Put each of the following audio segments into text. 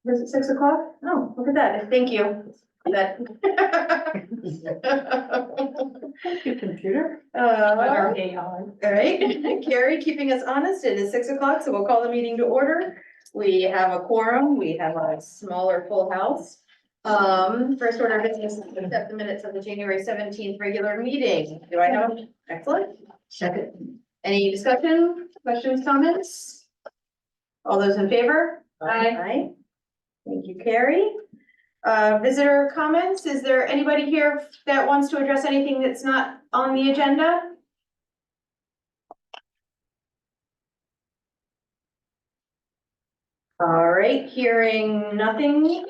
Was it 6 o'clock? Oh, look at that. Thank you. That. Thank you, computer. All right, Carrie, keeping us honest, it is 6 o'clock, so we'll call the meeting to order. We have a quorum, we have a smaller full house. First order of business is to accept the minutes of the January 17th regular meeting. Do I have? Excellent. Second. Any discussion, questions, comments? All those in favor? Aye. Thank you, Carrie. Visitor comments, is there anybody here that wants to address anything that's not on the agenda? All right, hearing nothing,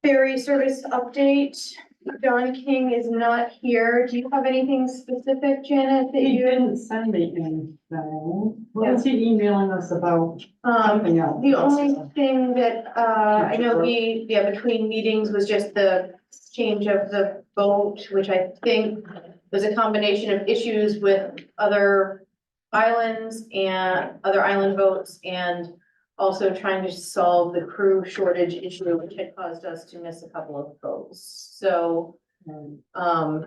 ferry service update, John King is not here, do you have anything specific, Janet, that He you? didn't send me anything. What was he emailing us about? Something else. The only thing that, I know between meetings was just the change of the vote, which I think was a combination of issues with other islands and other island votes, and also trying to solve the crew shortage issue, which had caused us to miss a couple of votes. So,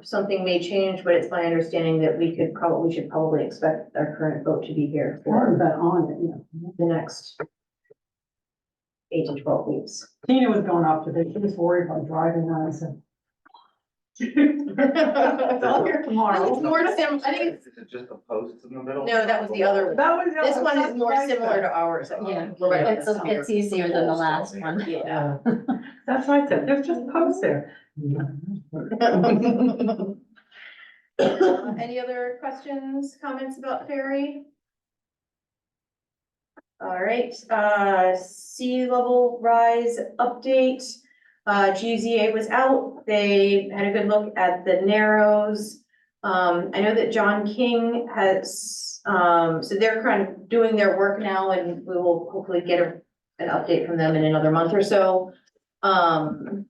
something may change, but it's my understanding that we should probably expect our current vote to be here I haven't for been on it, yeah. the next 8 to 12 weeks. Tina was going up today, she was worried about driving, and I said. I'll hear tomorrow. It's more I think, Is it just the posts in the middle? no, that was the other one. That was. This one is more similar to ours. I think. Yeah, We're right it's, on the it's easier than the last one. Yeah. That's why I said, there's just posts there. Any other questions, comments about ferry? All right, sea level rise update. GZA was out. They had a good look at the Narrows. I know that John King has, so they're kind of doing their work now, and we will hopefully get an update from them in another month or so. John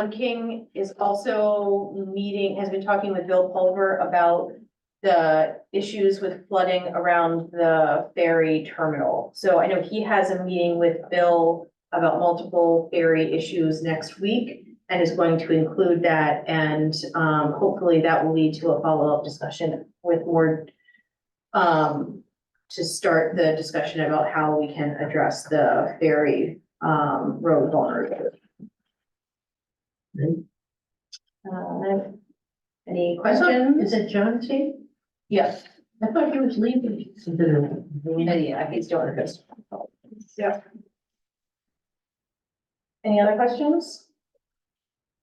King is also has been talking with Bill Pulver about the issues with flooding around the ferry terminal. So I know he has a meeting with Bill about multiple ferry issues next week and is going to include that. And hopefully that will lead to a follow-up discussion with more to start the discussion about how we can address the ferry road vulnerability. Any questions? Is it John T? Yes. I thought he was leaving. Yeah, he's doing this. Yeah. Any other questions?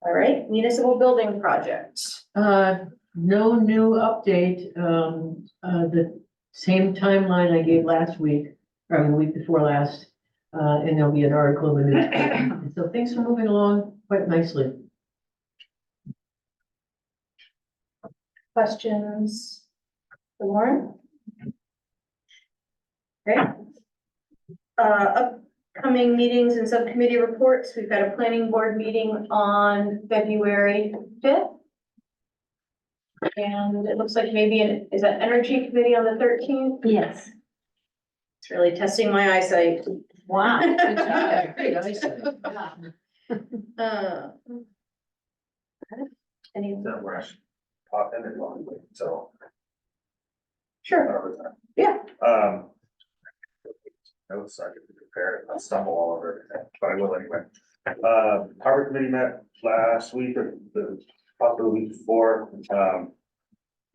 All right, municipal building project. No new update, the same timeline I gave last week, or the week before last. And there'll be an article in the newspaper. So things are moving along quite nicely. Questions for Lauren? Okay. Upcoming meetings and subcommittee reports. We've got a planning board meeting on February 5th. And it looks like maybe is that energy committee on the 13th? Yes. It's really testing my eyesight. Wow. Good job. Great eyesight. Any, That where I should pop in and long, so. sure, yeah. Notes I could prepare, I'll stumble all over everything, but I will anyway. Harbor committee met last week or possibly the week before,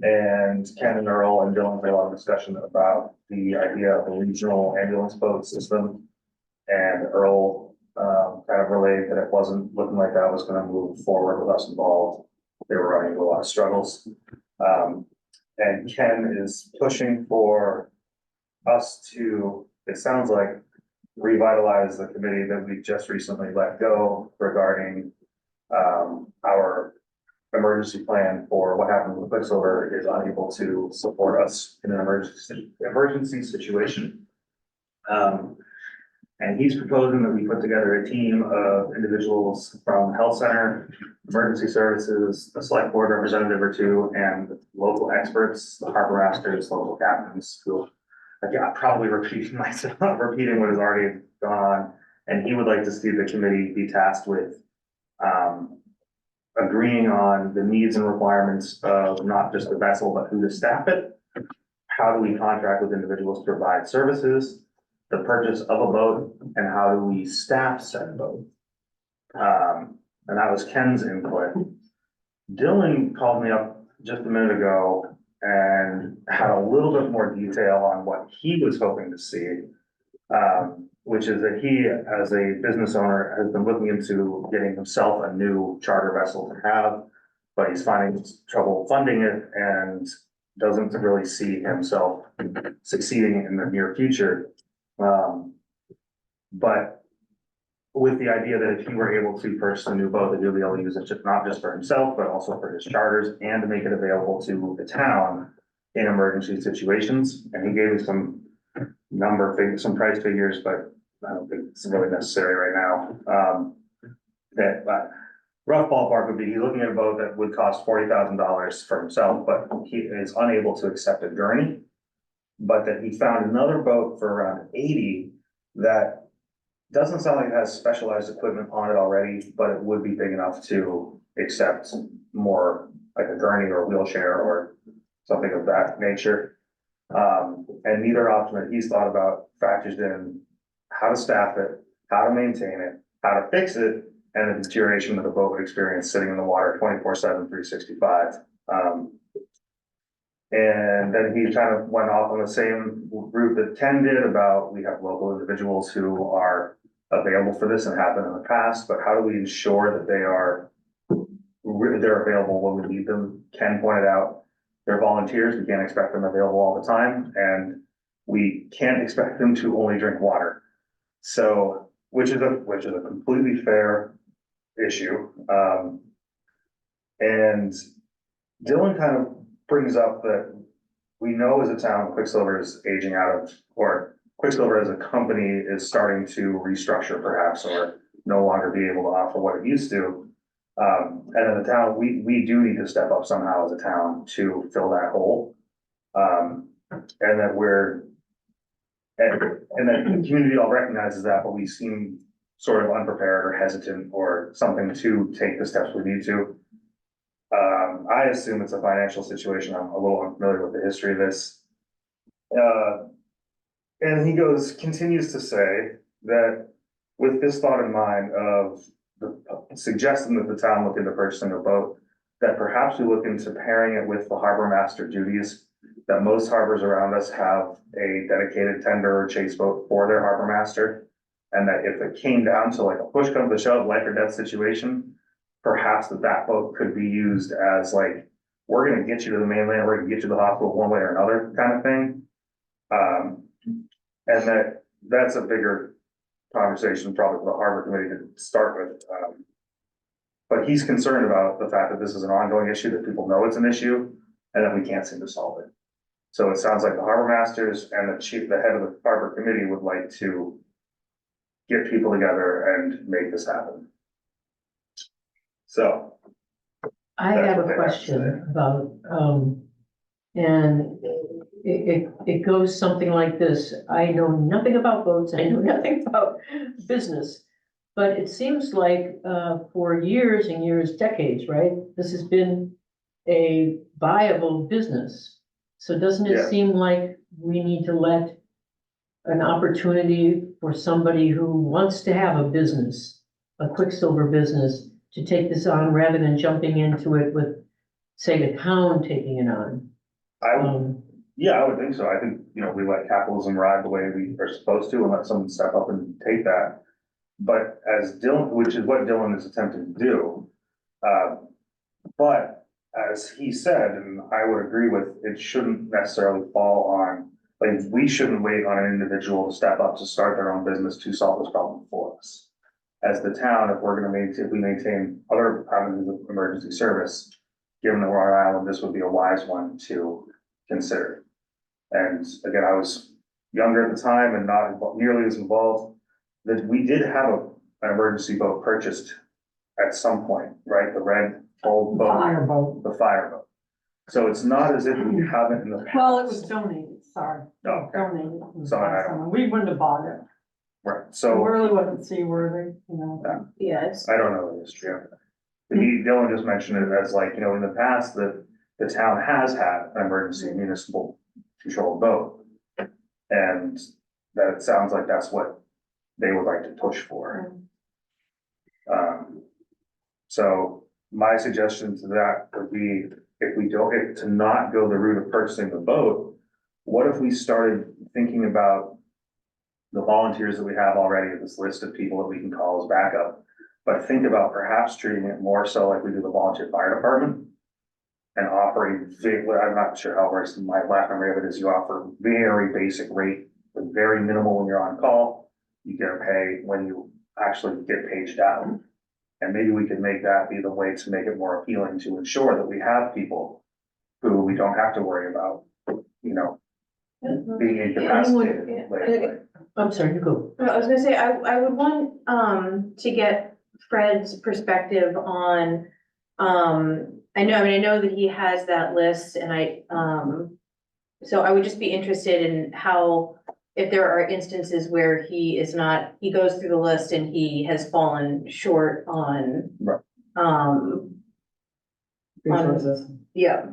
and Ken and Earl and Dylan had a lot of discussion about the idea of a regional ambulance boat system. And Earl, kind of relayed that it wasn't looking like that was gonna move forward with us involved. They were running into a lot of struggles. And Ken is pushing for us to, it sounds like, revitalize the committee that we just recently let go regarding our emergency plan for what happened with Quicksilver is unable to support us in an emergency situation. And he's proposing that we put together a team of individuals from health center, emergency services, a select board representative or two, and local experts, the harbor masters, local captains, who, again, I'm probably repeating myself, repeating what has already gone on. And he would like to see the committee be tasked with, agreeing on the needs and requirements of not just the vessel, but who to staff it. How do we contract with individuals to provide services, the purchase of a boat, and how do we staff said boat? And that was Ken's input. Dylan called me up just a minute ago and had a little bit more detail on what he was hoping to see. Which is that he, as a business owner, has been looking into getting himself a new charter vessel to have, but he's finding trouble funding it and doesn't really see himself succeeding in the near future. But with the idea that if he were able to purchase a new boat, that he'll be able to use it not just for himself, but also for his charters and to make it available to the town in emergency situations. And he gave me some some price figures, but I don't think it's really necessary right now. But rough ballpark would be, he's looking at a boat that would cost $40,000 for himself, but he is unable to accept a gurney. But that he found another boat for around 80 that doesn't sound like it has specialized equipment on it already, but it would be big enough to accept more like a gurney or a wheelchair or something of that nature. And neither option that he's thought about factors in how to staff it, how to maintain it, how to fix it, and the deterioration of the boat would experience sitting in the water 24/7, 365. And then he kind of went off on the same route that Ken did about, we have local individuals who are available for this and have been in the past, but how do we ensure that they're available when we need them? Ken pointed out, they're volunteers, we can't expect them available all the time, and we can't expect them to only drink water. So, which is a completely fair issue. And Dylan kind of brings up that we know as a town, Quicksilver is aging out of, or Quicksilver as a company is starting to restructure perhaps, or no longer be able to offer what it used to. And in the town, we do need to step up somehow as a town to fill that hole. And that and that the community all recognizes that, but we seem sort of unprepared or hesitant or something to take the steps we need to. I assume it's a financial situation. I'm a little unfamiliar with the history of this. And he continues to say that with this thought in mind of the suggesting that the town look into purchasing a boat, that perhaps we look into pairing it with the harbor master duties, that most harbors around us have a dedicated tender or chase boat for their harbor master. And that if it came down to like a push come to shove, life or death situation, perhaps that boat could be used as like, we're gonna get you to the mainland, we're gonna get you to the hospital one way or another kind of thing. And that's a bigger conversation probably for the harbor committee to start with. But he's concerned about the fact that this is an ongoing issue, that people know it's an issue, and that we can't seem to solve it. So it sounds like the harbor masters and the head of the harbor committee would like to get people together and make this happen. So. I That's have what a they have to question about, and it goes something like this. I know nothing about boats, I know nothing about business. But it seems like, for years and years, decades, right? This has been a viable business. So doesn't it Yeah. seem like we need to let an opportunity for somebody who wants to have a business, a Quicksilver business, to take this on rather than jumping into it with, say, the town taking it on? Yeah, I would think so. I think, we let capitalism ride the way we are supposed to and let someone step up and take that. But as Dylan, which is what Dylan is attempting to do. But as he said, and I would agree with, it shouldn't necessarily fall on, like, we shouldn't wait on an individual to step up to start their own business to solve this problem for us. As the town, if we maintain other avenues of emergency service, given that we're on an island, this would be a wise one to consider. And again, I was younger at the time and not nearly as involved. that we did have an emergency boat purchased at some point, right? The red old boat, Fireboat. the fire boat. So it's not as if we haven't in the past. Well, it was donated, sorry. Oh, okay. Donated. So I don't- We wouldn't have bought it. Right, It so really wasn't seaworthy, you know. Yeah, it's, I don't know the history of it. Dylan just mentioned it as like, you know, in the past, the town has had an emergency municipal controlled boat. And that it sounds like that's what they would like to push for. So my suggestion to that would be, if we don't, if to not go the route of purchasing the boat, what if we started thinking about the volunteers that we have already, this list of people that we can call as backup, but think about perhaps treating it more so like we do the volunteer fire department and offering, I'm not sure how it works, my last memory of it is you offer very basic rate, with very minimal when you're on call. You get pay when you actually get paged out. And maybe we could make that be the way to make it more appealing, to ensure that we have people who we don't have to worry about, you know, being incapacitated later. I'm sorry, you go. I was gonna say, I would want, to get Fred's perspective on, I know that he has that list and so I would just be interested in how, if there are instances where he is not, he goes through the list and he has fallen short on, Right. Resources. yeah.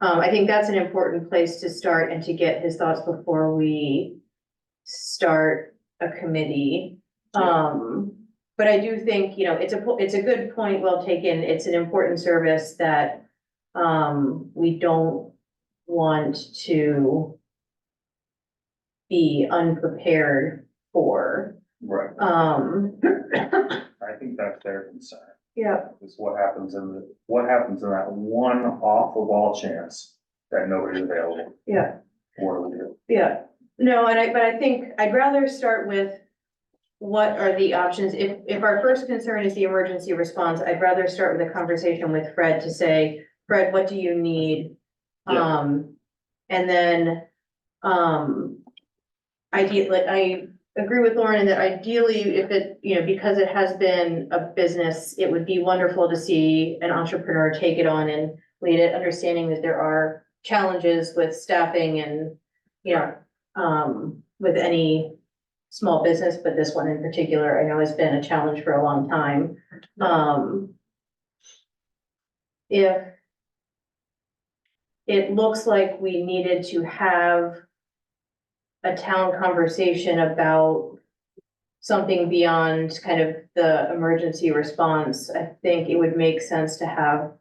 I think that's an important place to start and to get his thoughts before we start a committee. But I do think, you know, it's a good point, well taken. It's an important service that, we don't want to be unprepared for. Right, I I think that's their concern, yeah, is what happens in that one off the wall chance that nobody's available. yeah. What do we do? Yeah, no, but I think I'd rather start with what are the options? If our first concern is the emergency response, I'd rather start with a conversation with Fred to say, Fred, what do you need? Yeah. And then, I agree with Lauren that ideally, if it, you know, because it has been a business, it would be wonderful to see an entrepreneur take it on and lead it, understanding that there are challenges with staffing and, you know, with any small business, but this one in particular, I know has been a challenge for a long time. If it looks like we needed to have a town conversation about something beyond kind of the emergency response, I think it would make sense to have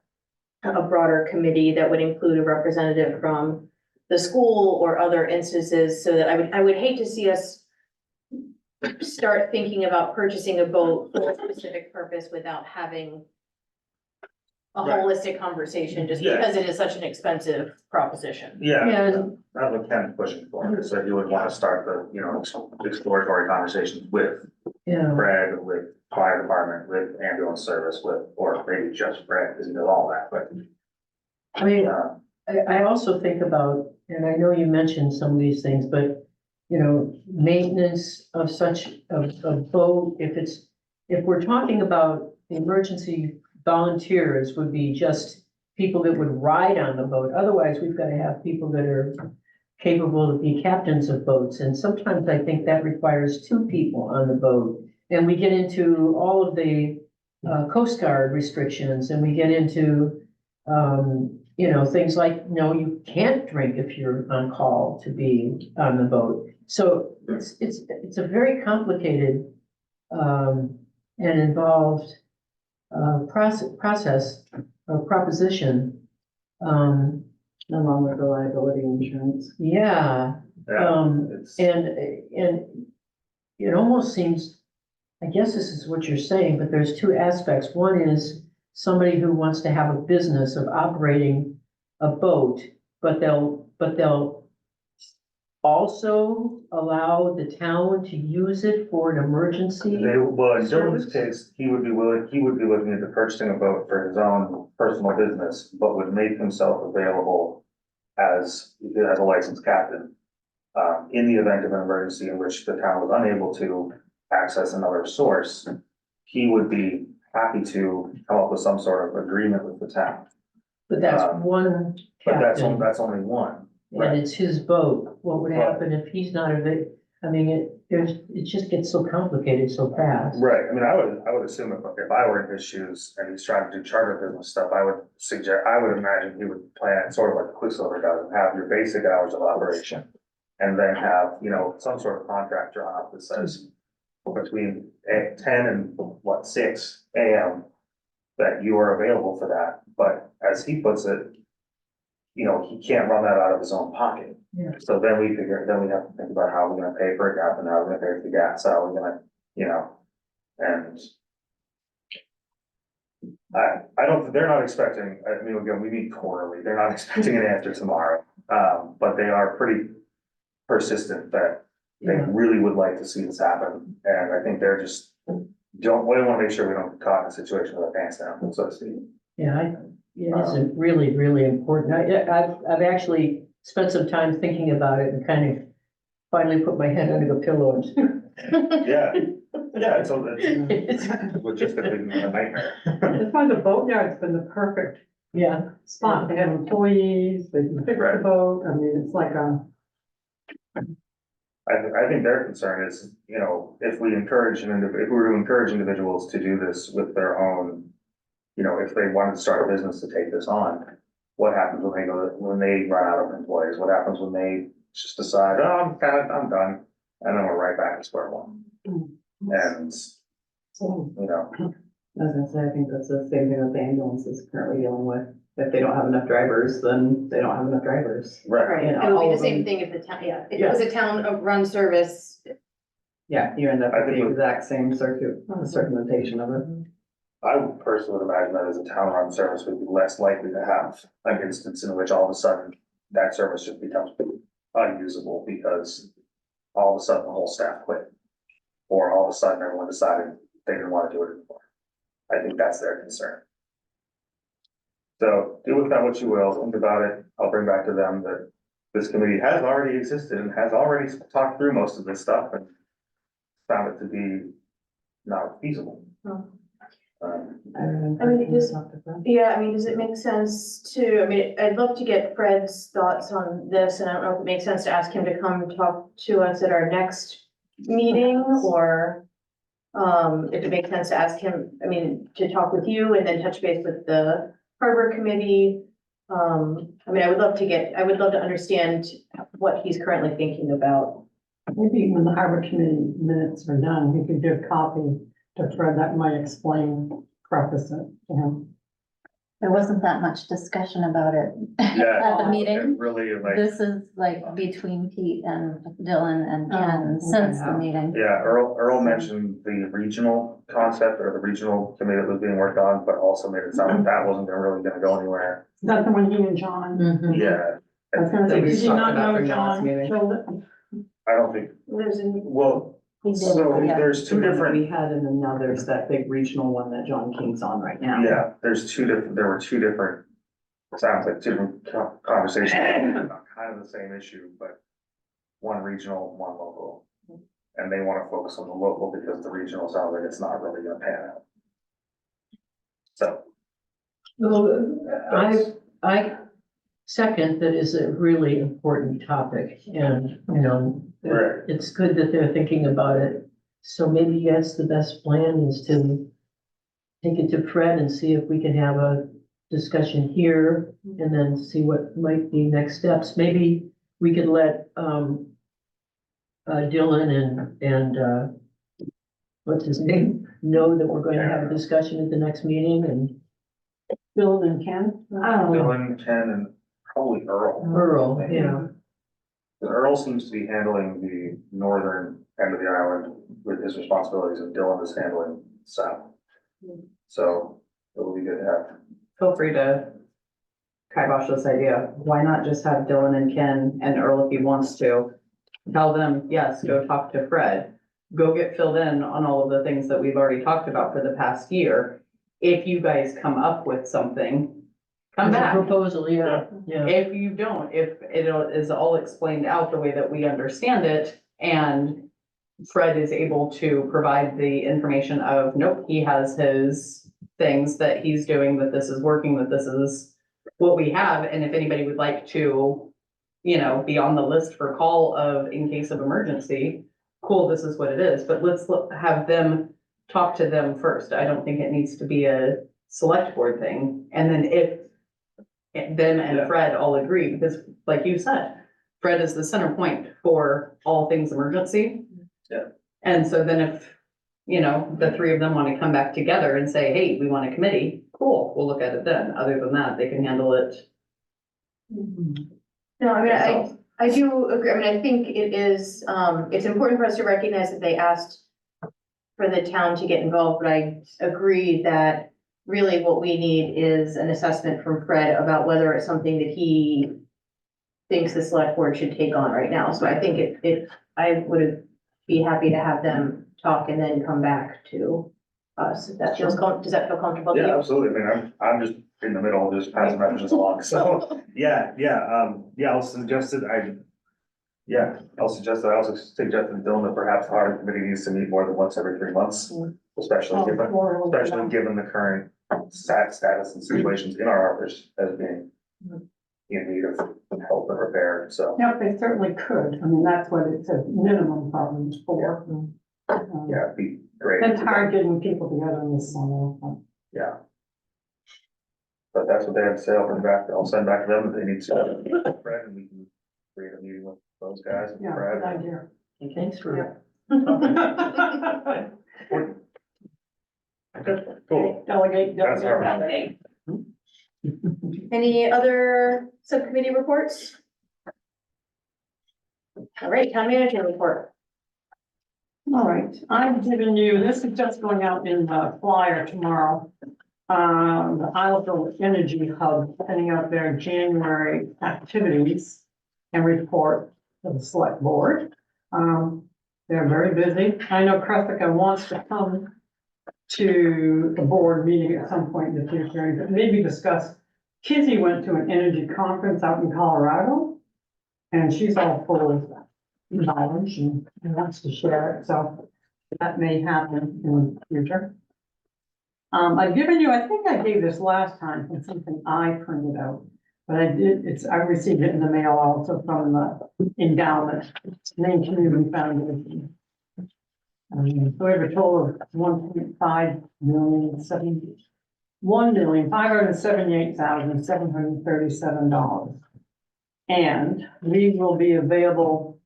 a broader committee that would include a representative from the school or other instances, so that I would hate to see us start thinking about purchasing a boat for a specific purpose without having a Right. holistic conversation, just Yeah. because it is such an expensive proposition. Yeah, And that's what Ken's pushing for, so you would wanna start the, you know, exploratory conversations with yeah, Fred, with fire department, with ambulance service, with, or maybe just Fred, because he does all that, but, I mean, uh, I also think about, and I know you mentioned some of these things, but, you know, maintenance of such a boat, if we're talking about emergency volunteers would be just people that would ride on the boat. Otherwise, we've got to have people that are capable to be captains of boats. And sometimes I think that requires two people on the boat. And we get into all of the Coast Guard restrictions, and we get into, you know, things like, no, you can't drink if you're on call to be on the boat. So it's a very complicated and involved process or proposition. Along with the liability insurance. Yeah, yeah, it's, and it almost seems, I guess this is what you're saying, but there's two aspects. One is somebody who wants to have a business of operating a boat, but they'll also allow the town to use it for an emergency. well, in Dylan's service? case, he would be looking into purchasing a boat for his own personal business, but would make himself available as a licensed captain. In the event of an emergency in which the town was unable to access another source, he would be happy to come up with some sort of agreement with the town. But that's Um, one But captain, that's only one. and it's his boat. What would Right. happen if he's not I mean, it just gets so complicated so fast. Right, I mean, I would assume if I were in his shoes and he's trying to do charter business stuff, I would imagine he would plan sort of like Quicksilver does, and have your basic hours of operation. And then have, you know, some sort of contract drawn up that says between 10 and 6 AM. That you are available for that, but as he puts it, you know, he can't run that out of his own pocket. Yeah. So then we have to think about how we're gonna pay for a gap and how we're gonna pay for the gas, how we're gonna, you know, and. I don't, they're not expecting, I mean, again, we meet quarterly, they're not expecting an answer tomorrow, but they are pretty persistent that. They Yeah, really would like to see this happen, and I think they're just, we wanna make sure we don't get caught in a situation with our pants down, so to speak. yeah, it is really, really important. I've actually spent some time thinking about it and kind of finally put my head under the pillow and. Yeah, yeah, so it's It's- logistically a nightmare. That's why the boatyard's been the perfect Yeah, spot. They have employees, they can fix the Right. boat. I mean, it's like a, I think their concern is, you know, if we were to encourage individuals to do this with their own, you know, if they wanted to start a business to take this on, what happens when they run out of employees? What happens when they just decide, oh, I'm done, and then we're right back to square one? And, so, you know, I was gonna say, I think that's the same thing that the ambulance is currently dealing with. If they don't have enough drivers, then they don't have enough drivers. right, Right, You know, it would all be the of same them- thing if the town, yeah, if it was a town run service, Yeah, you end up I with think the we- exact same circumventation of it. I would personally imagine that as a town-run service, we'd be less likely to have an instance in which all of a sudden that service just becomes unusable because all of a sudden the whole staff quit. Or all of a sudden everyone decided they didn't want to do it anymore. I think that's their concern. So do with that what you will, think about it. I'll bring back to them that this committee has already existed and has already talked through most of this stuff and found it to be not feasible. Hmm. I remember I mean, when we just- talked about that. yeah, I mean, does it make sense to, I mean, I'd love to get Fred's thoughts on this, and I don't know if it makes sense to ask him to come talk to us at our next meeting, or if it makes sense to ask him, I mean, to talk with you and then touch base with the harbor committee. I mean, I would love to understand what he's currently thinking about. maybe when the harbor committee minutes are done, we could give a copy to Fred that might explain, preface it to him. There wasn't that much discussion about it Yeah. at the meeting. It really like, This is like between Pete and Dylan and Ken Oh, since the okay. meeting. yeah, Earl mentioned the regional concept or the regional committee that was being worked on, but also made it sound like that wasn't really gonna go anywhere. That's the one he and John. Mhm. Yeah, I was gonna That say, we did you talked not about know during the last John meeting. killed it? I don't think, There's a, well, He did, so yeah. there's two We different, had, and then now there's that big regional one that John King's on right now. yeah, there were two different, sounds like two different conversations about kind of the same issue, but one regional, one local. And they wanna focus on the local because the regional sounds like it's not really gonna pan out. So, Well, I second that is a really important topic and, you know, Right. it's good that they're thinking about it. So maybe, yes, the best plan is to take it to Fred and see if we can have a discussion here and then see what might be next steps. Maybe we could let, Dylan and what's his name, know that we're going to have a discussion at the next meeting and Bill and Ken? Oh, Dylan, Ken, and probably Earl. Earl, yeah. Earl seems to be handling the northern end of the island with his responsibilities, and Dylan is handling south. So it will be good to have. Feel free to kibosh this idea. Why not just have Dylan and Ken and Earl if he wants to? Tell them, yes, go talk to Fred. Go get filled in on all of the things that we've already talked about for the past year. If you guys come up with something, come As a back. proposal, yeah, yeah. If you don't, if it is all explained out the way that we understand it, and Fred is able to provide the information of, nope, he has his things that he's doing, that this is working, that this is what we have, and if anybody would like to, you know, be on the list for call of in case of emergency, cool, this is what it is, but let's have them talk to them first. I don't think it needs to be a select board thing, and then if them and Fred all agree, because like you said, Fred is the center point for all things emergency. Yeah. And so then if, you know, the three of them want to come back together and say, hey, we want a committee, cool, we'll look at it then. Other than that, they can handle it. No, I mean, themselves. I do agree. I mean, I think it is, it's important for us to recognize that they asked for the town to get involved, but I agree that really what we need is an assessment from Fred about whether it's something that he thinks the select board should take on right now. So I think I would be happy to have them talk and then come back to us. If that feels, does that feel comfortable to Yeah, you? absolutely. I mean, I'm just in the middle, just passing messages along. So, yeah, I'll suggest it. I'll suggest that. I also suggested Dylan that perhaps the harbor committee needs to meet more than once every 3 months, especially given the current status and situations in our harbors as being in need of help and repair, so. Yeah, they certainly could. I mean, that's what it's a minimum problem for. Yeah, it'd be great. It's hard getting people together in the summer. But Yeah. But that's what they have to say. I'll send back to them if they need to. Fred, and we can create a meeting with those guys and Yeah, Fred. good idea. Thanks for. Cool. Delegate, That's all right. delegate. Any other subcommittee reports? All right, town manager report. All right, I've given you, this is just going out in the flyer tomorrow. The Isleville Energy Hub, sending out their January activities and report to the select board. They're very busy. I know Cressica wants to come to the board meeting at some point in the future, but maybe discuss. Kizzy went to an energy conference out in Colorado, and she's all full of knowledge and wants to share it, so that may happen in the future. I've given you, I think I gave this last time from something I printed out, but I received it in the mail also from the endowment, Maine Community Foundation. So we have a total of 1,578,737 and we will be available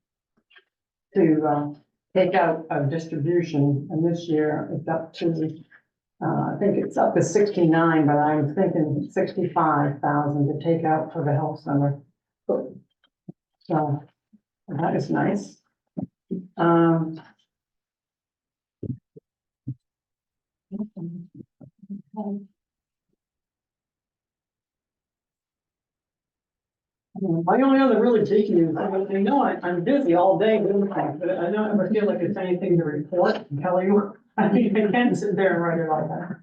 to take out a distribution, and this year it's up to I think it's up to 69, but I'm thinking 65,000 to take out for the health center. So that is nice. My only other really big news, I know I'm busy all day doing things, but I don't ever feel like it's anything to report and tell you. I mean, I can sit there and write it like that.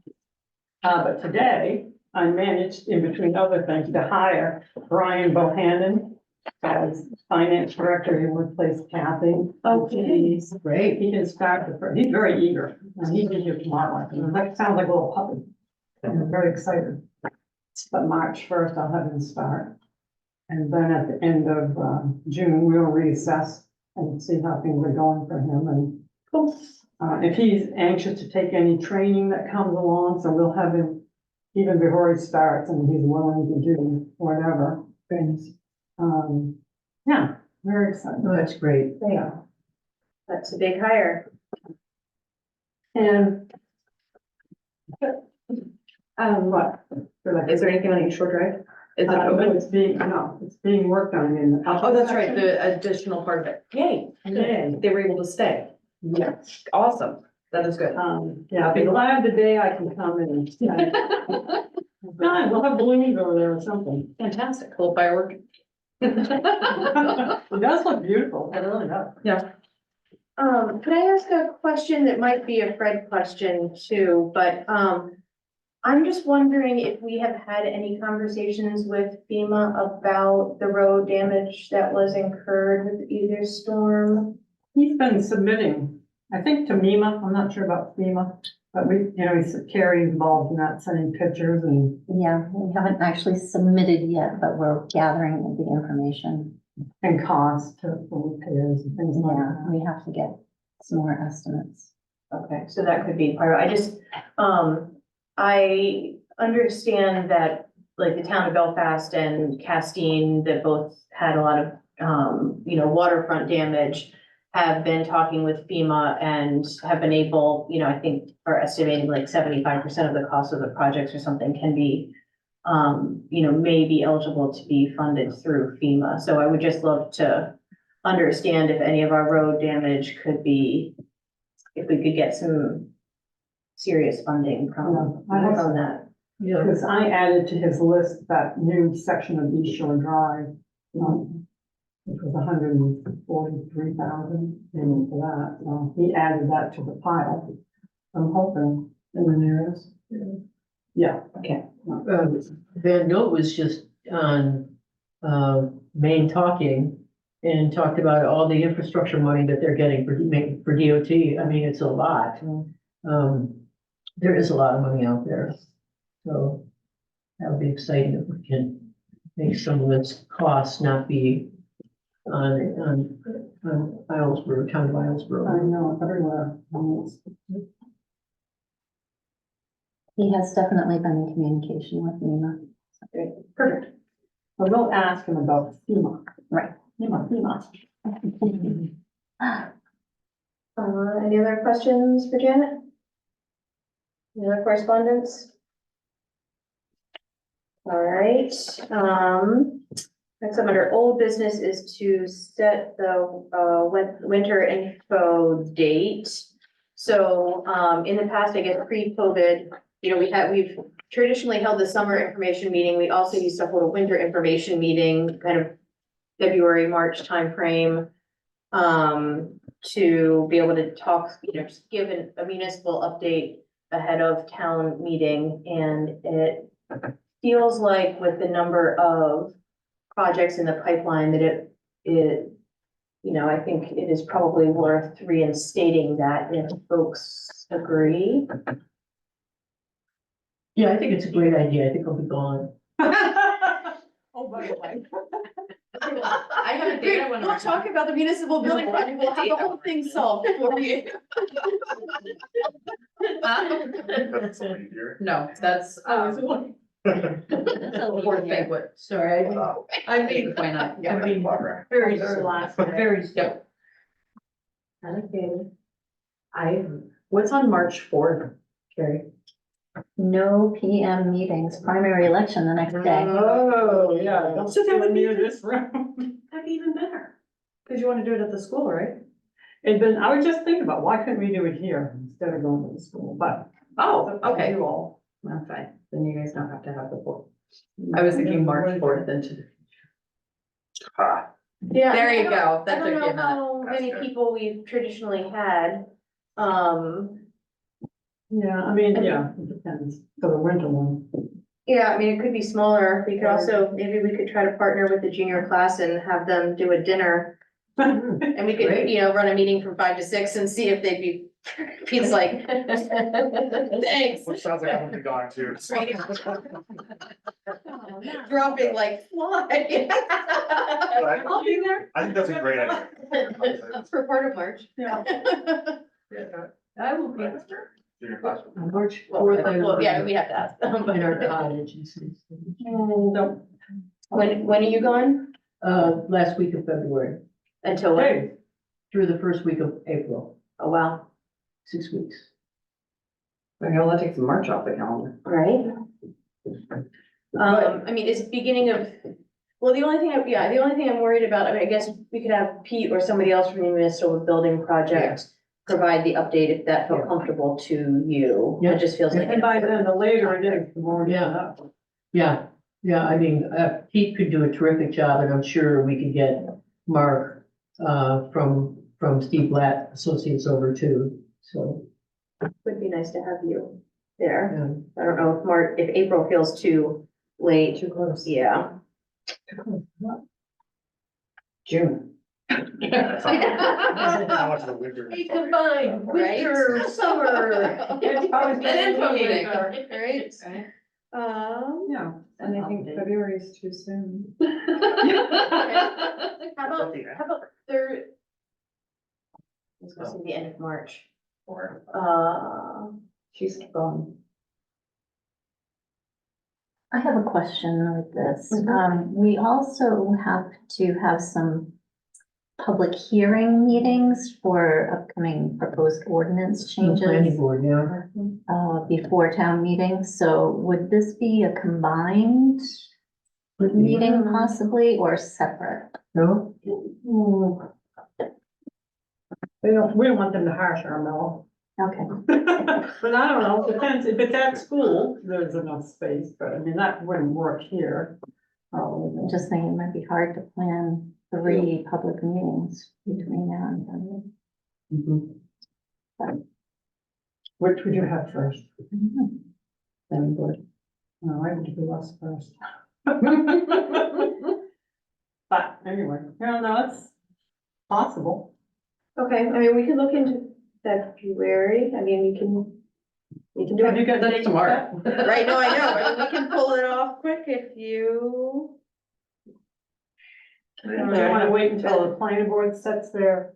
But today, I managed, in between other things, to hire Brian Bohannon as finance director. He replaced Kathy. He's Great. He can start, he's very eager, and he can do tomorrow. That sounds like a little puppy. I'm very excited. But March 1st, I'll have him start. And then at the end of June, we'll reassess and see how things are going for him. And if he's anxious to take any training that comes along, so we'll have him even before he starts, and he's willing to do whatever things. Yeah, very excited. Oh, that's great. Yeah. That's a big hire. And what? Is there anything on East Shore Drive? Is it No, open? it's being worked on in. Oh, that's right, the additional part of it. Yay, Yay. they were able to stay. Yes. Awesome. That is good. Yeah, I'll be glad the day I can come in. God, we'll have balloons over there or something. Fantastic. Little firework. It does look beautiful, it really does. Could I ask a question that might be a Fred question too, but, I'm just wondering if we have had any conversations with FEMA about the road damage that was incurred with either storm? He's been submitting I think to MEMA, I'm not sure about FEMA, but we, you know, Carrie involved in that, sending pictures and, Yeah, we haven't actually submitted yet, but we're gathering the information. and cost to for repairs and things like Yeah, that. we have to get some more estimates. Okay, so that could be part of, I just, I understand that, like, the town of Belfast and Castine, that both had a lot of, waterfront damage, have been talking with FEMA and have been able, I think are estimating like 75% of the cost of the projects or something can be, may be eligible to be funded through FEMA. So I would just love to understand if any of our road damage could be, if we could get some serious funding from that. Yeah, Because I added to his list that new section of East Shore Drive, which was 143,000 payment for that, so he added that to the pile. I'm hoping, and then there is. yeah. Van Note was just on, Maine Talking and talked about all the infrastructure money that they're getting for DOT. I mean, it's a lot. There is a lot of money out there. So that would be exciting if we can make some of its costs not be on Islesboro, town of I Islesboro. know, everywhere. He has definitely been in communication with Nina. Perfect. But we'll ask him about FEMA. Right. FEMA. Any other questions for Janet? Any other correspondence? All right, next up under old business is to set the, winter info date. So, in the past, I guess pre-COVID, we've traditionally held the summer information meeting. We also used to hold a winter information meeting, kind of February, March timeframe, to be able to talk, just give a municipal update ahead of town meeting. And it feels like with the number of projects in the pipeline that I think it is probably worth reinstating that if folks agree. Yeah, I think it's a great idea. I think I'll be gone. Oh, by the way. I have a data one. We'll talk about the municipal building project. We'll have the whole thing solved for you. That's easier. No, that's, fourth banquet. Sorry, I mean, Why not? I mean, very, very last, very step. What's on March fourth, Carrie? No PM meetings, primary election the next day. Oh, yeah. Don't So that would be- near this room. That'd be even better. Cause you wanna do it at the school, right? I was just thinking about, why couldn't we do it here instead of going to the school, but. Oh, okay. You all. That's fine. Then you guys don't have to have the fourth. I was thinking March fourth into. Ha, Yeah. There you I don't- go. That I took you a don't know minute. how many That's good. people we've traditionally had. Yeah, I mean, yeah, it depends, for the winter one. Yeah, I mean, it could be smaller. We could also, maybe we could try to partner with the junior class and have them do a dinner. And we could, Great. run a meeting from 5 to 6 and see if they'd be, Pete's like, thanks. which sounds like I'm gonna be gone too. Dropping like fly. I'll be there. I think that's a great idea. For part of March. Yeah. I will be, Junior class. on March Well, 4th, I will yeah, be we have to ask them. in our cottage. and see. Don't. When are you going? Last week of February, Until when? Hey, through the first week of April, Oh, wow. 6 weeks. Okay, well, that takes March off the calendar. Right? I mean, it's beginning of, well, the only thing I'm worried about, I guess we could have Pete or somebody else from the municipal building project provide the update if that felt Yeah. comfortable to you. Yeah. It just feels like. and by then, the later it is, the more. Yeah. Yeah, I mean, Pete could do a terrific job, and I'm sure we could get Mark, from Steve Blatt Associates over too, so. Would be nice to have you there. Yeah. I don't know if April feels too late. Too close. Yeah. June. That's how much of the winter. We combined Right? winter, summer. It's probably An info meeting. Right? Yeah. And I think February is too soon. How about third? I was gonna say the end of March. Or- She's gone. I have a question with this. Mhm. We also have to have some public hearing meetings for upcoming proposed ordinance Planning changes board, yeah. before town meeting. So would this be a combined meeting possibly or separate? No? We don't want them to harsh our mellow. Okay, But I don't know, depends, if it's at school, there's enough space, but I mean, that wouldn't work here. I'm just thinking it might be hard to plan 3 public meetings between now and then. Which would you have first? Mhm. Planning board. No, I would do us first. But anyway, no, it's possible. Okay, I mean, we can look into February, I mean, we can do Have you it. got That's tomorrow. Right, no, I know, I mean, we can pull it off quick if you. Do you wanna wait until the planning board sets their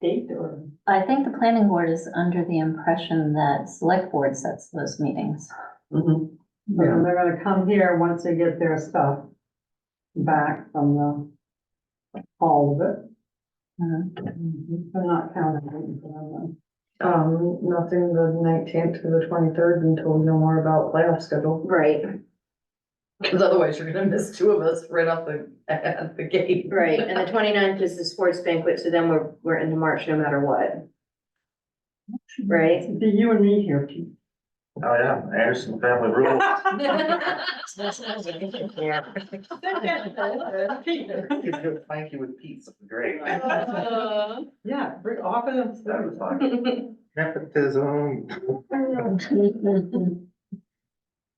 date or? I think the planning board is under the impression that select board sets those meetings. Mhm. And they're gonna come here once they get their stuff back from all of it. Mhm. I'm not counting for them. Nothing the 19th to the 23rd until we know more about playoff schedule. Right, Cause otherwise you're gonna miss 2 of us right off at the gate. right, and the 29th is the sports banquet, so then we're into March no matter what. Right. It'd be you and me here, Pete. Oh, yeah, Anderson family rules. Thank you with Pete, great. Yeah, offer them. That was fun. Nepotism.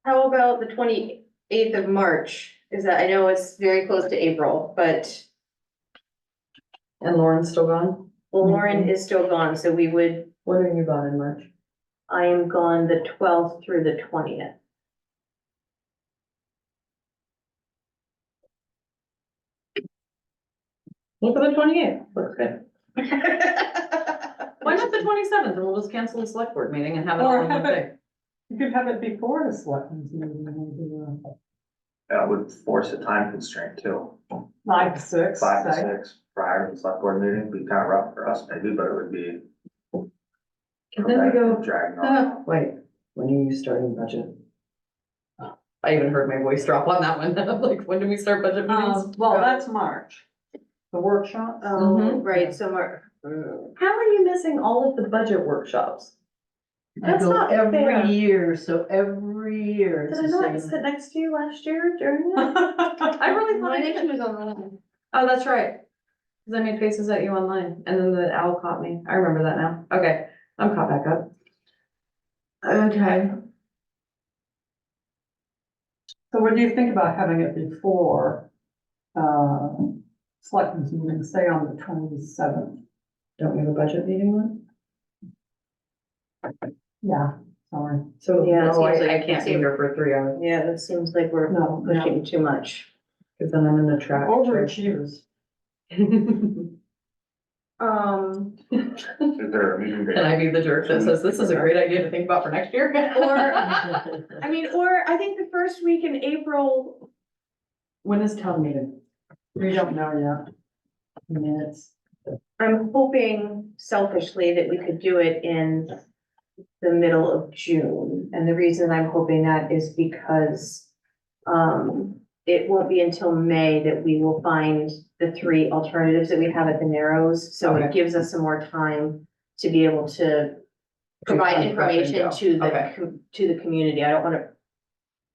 How about the 28th of March? Is that, I know it's very close to April, but And Lauren's still gone? Lauren is still gone, so we would, When are you gone in March? I am gone the 12th through the 20th. Look at the 28th. Looks good. Why not the 27th? And we'll just cancel the select board meeting and have it all Or in one have day. it, you could have it before the selectmen's meeting, maybe, That would force a time constraint too. 5 to 6. 5 to say. 6 prior to the select board meeting, be kind of rough for us maybe, but it would be. And then we go, Dragging on. wait, when are you starting budget? I even heard my voice drop on that one. I'm like, when do we start budget meetings? Well, that's March. The workshop. Oh, Mhm. right, so Mar- How are you missing all of the budget workshops? I That's go not fair. every year, so every year it's Did I the not same. sit next to you last year during that? I really thought I I think she did. was on the line. Oh, that's right. Cause I made faces at you online and then the owl caught me. I remember that now. Okay, I'm caught back up. Okay. So what do you think about having it before, selectmen's meeting, say on the 27th? Don't we have a budget meeting then? Yeah, sorry. So, Yeah, it no, seems like- I can't be here for 3 hours, Yeah, that seems like we're No, pushing too much. cause then I'm in the trap. Overachievers. Can Is there a meeting date? I be the jerk that says this is a great idea to think about for next year? I mean, or I think the first week in April, When is town meeting? We don't know yet. I mean, it's, I'm hoping selfishly that we could do it in the middle of June. And the reason I'm hoping that is because it won't be until May that we will find the 3 alternatives that we have at the Narrows. So it Okay. gives us some more time to be able to provide kind of prep and information go. to the, Okay. to the community. I don't want to,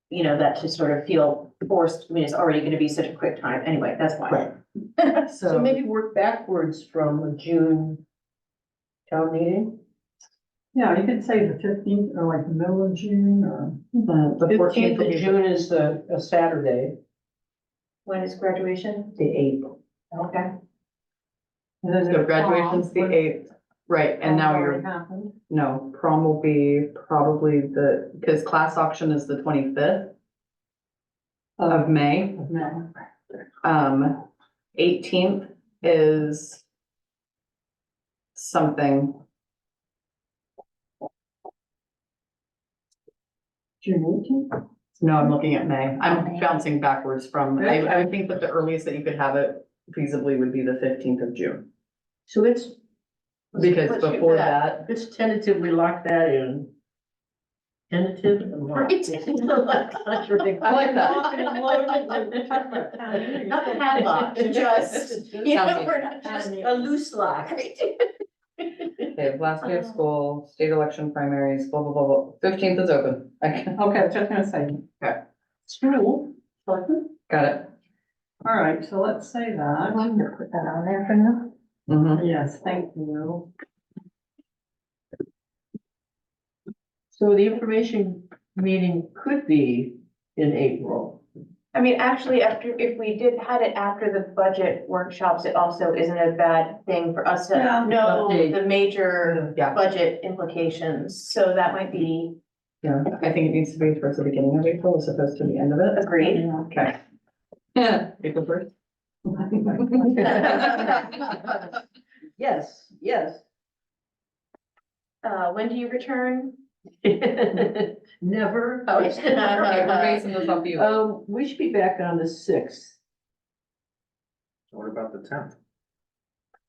you know, that to sort of feel forced. I mean, it's already going to be such a quick time. Anyway, that's why. So maybe work backwards from a June town meeting. yeah, you could say the 15th or like the middle of June or. The 14th of June is a Saturday. When is graduation? The 8th. Okay. And then So there's graduation's the prom, eighth, right, and now prom's already you're, happened. no, prom will be probably because class auction is the 25th of May. Of May. 18th is something, June 18th. no, I'm looking at May. I'm May. bouncing backwards from, I would think that the earliest that you could have it feasibly would be the 15th of June. So it's, Because Let's shoot before for that, let's tentatively lock that in. Tentative and lock. Right. I like that. Not padlocked, just, you know, we're not just. A loose lock. okay, last day of school, state election primaries, blah, blah, blah, blah. 15th is open. Okay, Okay, just gonna say. Okay. School, selectmen? got it. All right, so let's say I'm that. going to put that on there for now. Mhm. Yes, thank you. So the information meeting could be in April. I mean, actually, if we had it after the budget workshops, it also isn't a bad thing for us Yeah. to know Update. the major Yeah, budget implications, so that might be yeah. I think it needs to be towards the beginning of April as opposed to the end of it. agreed. Okay. Yeah, April first. Yes, yes. When do you return? Never. Oh. Okay, we're basing this off you. We should be back on the 6th. What about the 10th?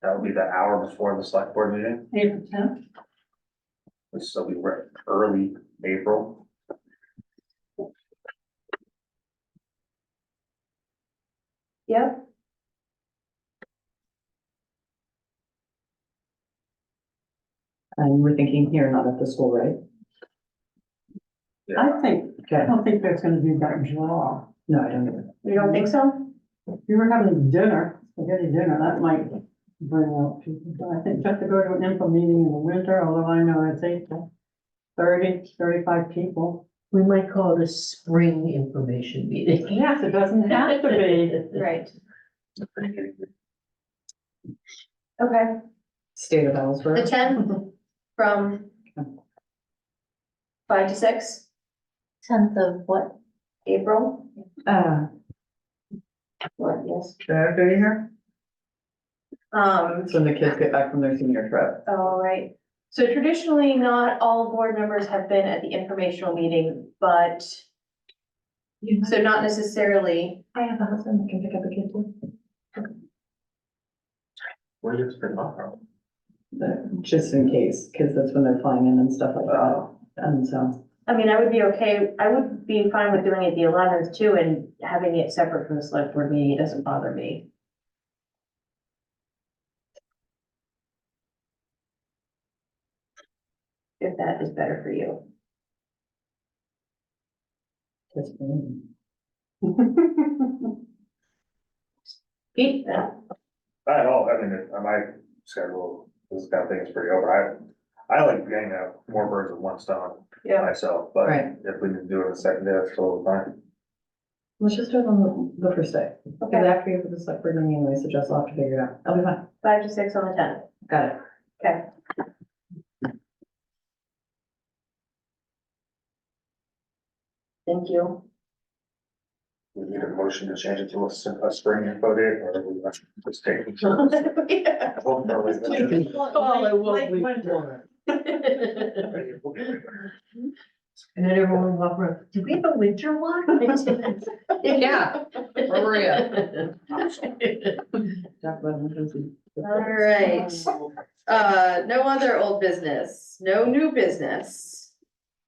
That would be the hour before the select board meeting, April 10th. which will be early April. Yep. And we're thinking here, not at the school, right? Yeah, I Okay. don't think there's gonna be that draw. No, I don't either. You don't think so? If you were having dinner, spaghetti dinner, that might bring out people. But I think just to go to an info meeting in the winter, although I know it's April, 35 people. We might call it a spring information meeting. Yes, it doesn't have to be. Right. Okay, State of the Ellsworth. 10th from 5 to 6, 10th of what? April. What, Yes. should I be here? It's When the kids get back from their senior trip. all right. So traditionally, not all board members have been at the informational meeting, but so not necessarily. I have a husband that can pick up a kid too. where do you pick up from? Just in case, because that's when they're flying in and stuff like that. And so, I mean, I would be okay, I would be fine with doing it the 11th too and having it separate from the select board meeting. It doesn't bother me. If that is better for you. just, Pete? Not at all, I mean, my schedule, this kind of thing is pretty open, I like getting out more birds with one stone Yeah. myself, but Right. if we need to do it the second day, it's totally fine. let's just do it on the first day. Because Okay, after you put the select board meeting anyway, so just I'll have to figure it out. I'll be fine. 5 to 6 on the 10th. Got it. Okay. Thank you. We need a motion to change it to a spring info date, or we want to just take. Yeah. Call it what we want. And then everyone walk around, do we have a winter one? Yeah. Where were you? Talk about emergency. All right, no other old business, no new business,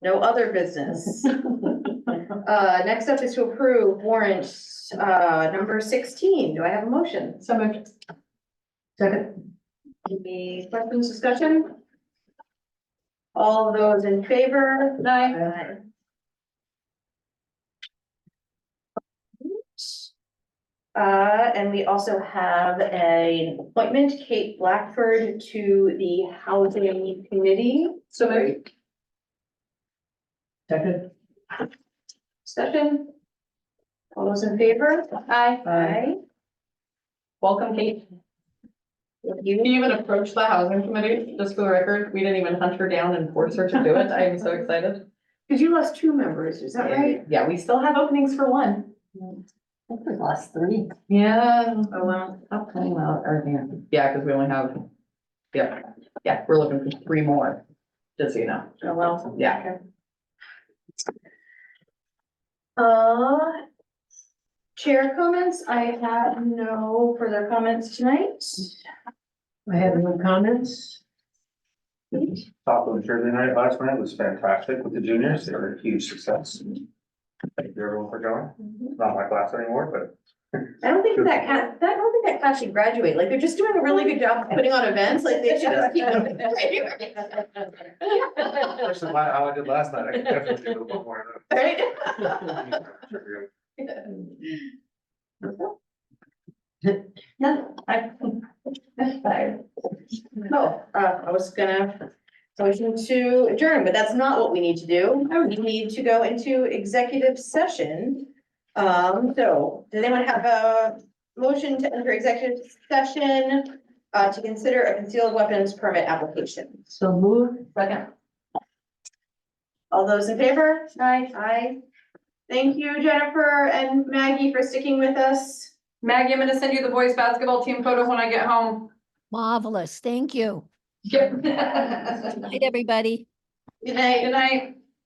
no other business. Next up is to approve warrant, number 16. Do I have a motion? So moved. Second, Any questions, discussion? All those in favor? Aye. And we also have an appointment, Kate Blackford, to the Housing Committee. So moved. second, Discussion? All those in favor? Aye. Aye. Welcome, Kate. You even approached the housing committee, just for the record, we didn't even hunt her down and force her to do it, I am so excited. Cause you lost 2 members, is that right? Yeah, we still have openings for one. I think we lost 3. Yeah, oh well, stop cutting out everything. Yeah, because we only have, yeah, we're looking for 3 more, just so you know. Oh, well. Yeah. Chair comments, I have no further comments tonight. I have no comments. Top of the Jersey night last night was fantastic with the juniors. They were a huge success. Thank you everyone for going. It's not my class anymore, but I don't think that class should graduate, like, they're just doing a really good job of putting on events, like, they should just keep going. especially how I did last night, I could definitely do one more. Right? No, No, I was gonna, motion to adjourn, but that's not what we need to do. We need to go into executive session. So, does anyone have a motion to enter executive session, to consider a concealed weapons permit application? So move. Second. All those in favor? Aye. Aye. Thank you, Jennifer and Maggie, for sticking with us. Maggie, I'm gonna send you the boys basketball team photo when I get home. Marvelous, thank you. Yep. Good night, everybody. Good night. Good night.